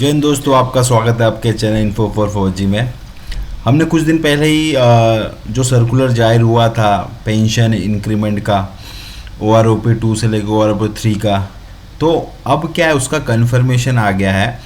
जय हिंद दोस्तों, आपका स्वागत है आपके चैनल इन्फो फॉर 4G में। हमने कुछ दिन पहले ही जो सर्कुलर जाहिर हुआ था पेंशन इंक्रीमेंट का OROP 2 से लेकर OROP 3 का, तो अब क्या है उसका कन्फर्मेशन आ गया है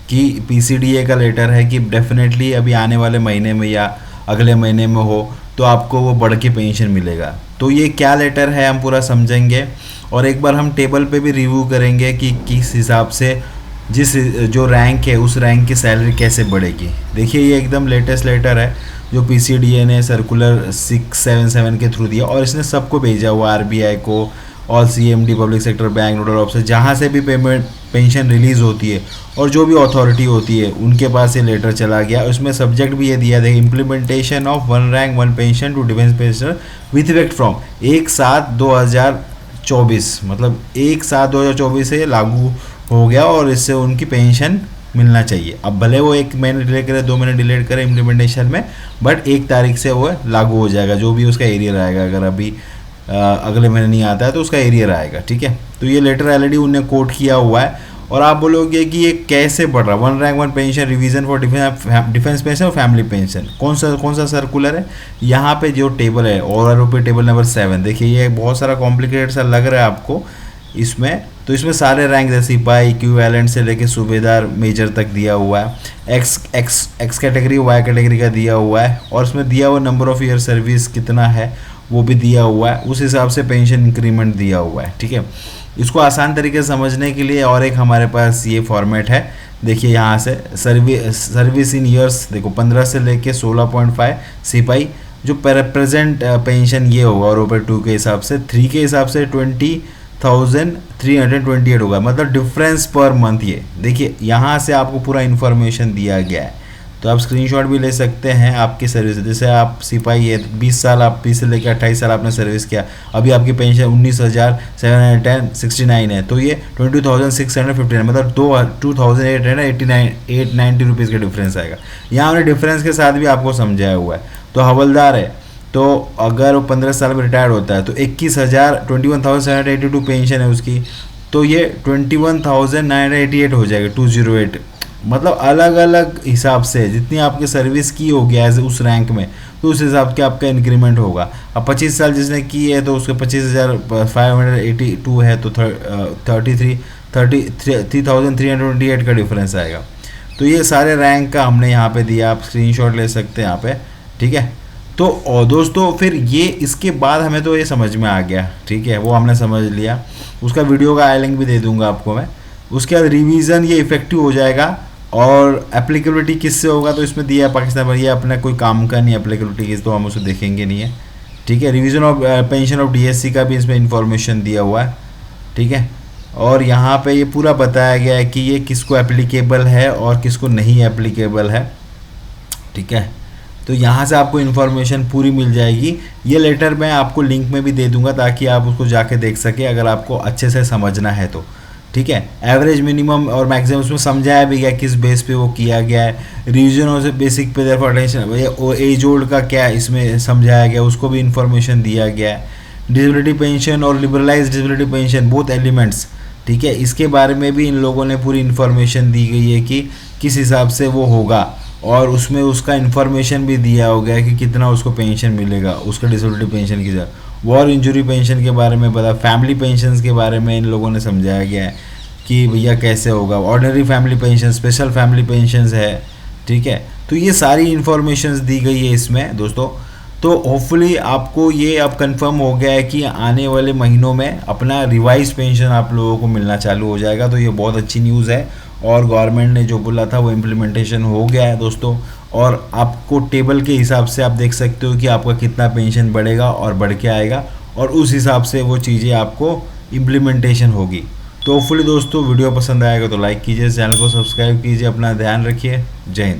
कि PCDA का लेटर है कि डेफिनेटली अभी आने वाले महीने में या अगले महीने में हो तो आपको वो बढ़ के पेंशन मिलेगा। तो ये क्या लेटर है हम पूरा समझेंगे और एक बार हम टेबल पे भी रिव्यू करेंगे कि किस हिसाब से जिस जो रैंक है उस रैंक की सैलरी कैसे बढ़ेगी। देखिए ये एकदम लेटेस्ट लेटर है जो PCDA ने सर्कुलर 677 के थ्रू दिया और इसने सबको भेजा हुआ, RBI को, all CMD public sector bank, nodal officer, जहाँ से भी पेंशन रिलीज़ होती है और जो भी अथॉरिटी होती है उनके पास ये लेटर चला गया। उसमें सब्जेक्ट भी ये दिया था, implementation of 1 rank 1 pension to defence pensioner with effect from 1/7/2024, मतलब 1/7/2024 से लागू हो गया और इससे उनकी पेंशन मिलना चाहिए। अब भले वो 1 महीने डिले करे, 2 महीने डिले करे इम्प्लीमेंटेशन में, बट 1 तारीख से वो लागू हो जाएगा। जो भी उसका एरियर आएगा, अगर अभी अगले महीने नहीं आता है तो उसका एरियर आएगा, ठीक है। तो ये लेटर ऑलरेडी उन्हें कोट किया हुआ है और आप बोलोगे कि ये कैसे बढ़ रहा है। 1 rank 1 pension revision for defence pension और फैमिली पेंशन, कौन सा सर्कुलर है। यहाँ पे जो टेबल है OROP टेबल नंबर 7, देखिए ये बहुत सारा कॉम्प्लिकेटेड सा लग रहा है आपको इसमें। तो इसमें सारे रैंक जैसे सिपाही, इक्विवेलेंट से लेके सूबेदार, मेजर तक दिया हुआ है। एक्स कैटेगरी, वाई कैटेगरी का दिया हुआ है और इसमें दिया हुआ नंबर ऑफ ईयर सर्विस कितना है वो भी दिया हुआ है, उस हिसाब से पेंशन इंक्रीमेंट दिया हुआ है, ठीक है। इसको आसान तरीके से समझने के लिए और एक हमारे पास ये फॉर्मेट है। देखिए यहाँ से सर्विस इन ईयर्स, देखो 15 से लेके 16.5 सिपाही जो प्रेजेंट पेंशन ये होगा OROP 2 के हिसाब से, 3 के हिसाब से 20,328 होगा, मतलब डिफरेंस पर मंथ। ये देखिए यहाँ से आपको पूरा इन्फॉर्मेशन दिया गया है, तो आप स्क्रीनशॉट भी ले सकते हैं आपकी सर्विस। जैसे आप सिपाही है, 20 साल, आप 20 से लेकर 28 साल आपने सर्विस किया, अभी आपकी पेंशन 19,769 है, तो ये 22,659 मतलब 2,890 रुपीज़ का डिफरेंस आएगा। यहाँ हमने डिफरेंस के साथ भी आपको समझाया हुआ है। तो हवलदार है, तो अगर वो 15 साल में रिटायर्ड होता है तो 21,782 पेंशन है उसकी, तो ये 21,988 हो जाएगा, 208। मतलब अलग अलग हिसाब से जितनी आपकी सर्विस की होगी एज उस रैंक में, तो उस हिसाब के आपका इंक्रीमेंट होगा। अब 25 साल जिसने की है तो उसके 25,582 है, तो 3,328 का डिफरेंस आएगा। तो ये सारे रैंक का हमने यहाँ पे दिया, आप स्क्रीनशॉट ले सकते हैं यहाँ पे, ठीक है। तो और दोस्तों फिर ये इसके बाद हमें तो ये समझ में आ गया, ठीक है, वो हमने समझ लिया। उसका वीडियो का आई लिंक भी दे दूंगा आपको मैं। उसके बाद रिवीजन ये इफेक्टिव हो जाएगा और एप्लीकेबिलिटी किससे होगा, तो इसमें दिया पाकिस्तान पर, ये अपना कोई काम का नहीं एप्लीकेबिलिटी की, तो हम उसे देखेंगे नहीं है, ठीक है। Revision of pension of DSC का भी इसमें इंफॉर्मेशन दिया हुआ है, ठीक है। और यहाँ पे ये पूरा बताया गया है कि ये किसको एप्लीकेबल है और किसको नहीं एप्लीकेबल है, ठीक है। तो यहाँ से आपको इन्फॉर्मेशन पूरी मिल जाएगी। ये लेटर मैं आपको लिंक में भी दे दूंगा ताकि आप उसको जाके देख सके अगर आपको अच्छे से समझना है तो, ठीक है। एवरेज, मिनिमम और मैक्सिमम उसमें समझाया भी गया किस बेस पे वो किया गया है। रिवीजन और बेसिक पे फॉर अटेंशन, एज ओल्ड का क्या इसमें समझाया गया, उसको भी इन्फॉर्मेशन दिया गया है। डिसेबिलिटी पेंशन और liberalise disability pension, both elements, ठीक है, इसके बारे में भी इन लोगों ने पूरी इन्फॉर्मेशन दी गई है कि किस हिसाब से वो होगा और उसमें उसका इन्फॉर्मेशन भी दिया हो गया है कि कितना उसको पेंशन मिलेगा, उसका डिसेबिलिटी पेंशन की जगह। वॉर इंजरी पेंशन के बारे में पता, फैमिली पेंशन के बारे में इन लोगों ने समझाया गया है कि भैया कैसे होगा। Ordinary family pension, special family pension है, ठीक है। तो ये सारी इन्फॉर्मेशन दी गई है इसमें दोस्तों। तो होपफुली आपको ये अब कंफर्म हो गया है कि आने वाले महीनों में अपना रिवाइज पेंशन आप लोगों को मिलना चालू हो जाएगा। तो ये बहुत अच्छी न्यूज़ है और गवर्नमेंट ने जो बोला था वो इम्प्लीमेंटेशन हो गया है दोस्तों। और आपको टेबल के हिसाब से आप देख सकते हो कि आपका कितना पेंशन बढ़ेगा और बढ़ के आएगा और उस हिसाब से वो चीज़ें आपको इम्प्लीमेंटेशन होगी। तो होपफुली दोस्तों वीडियो पसंद आएगा तो लाइक कीजिए, चैनल को सब्सक्राइब कीजिए, अपना ध्यान रखिए। जय हिंद।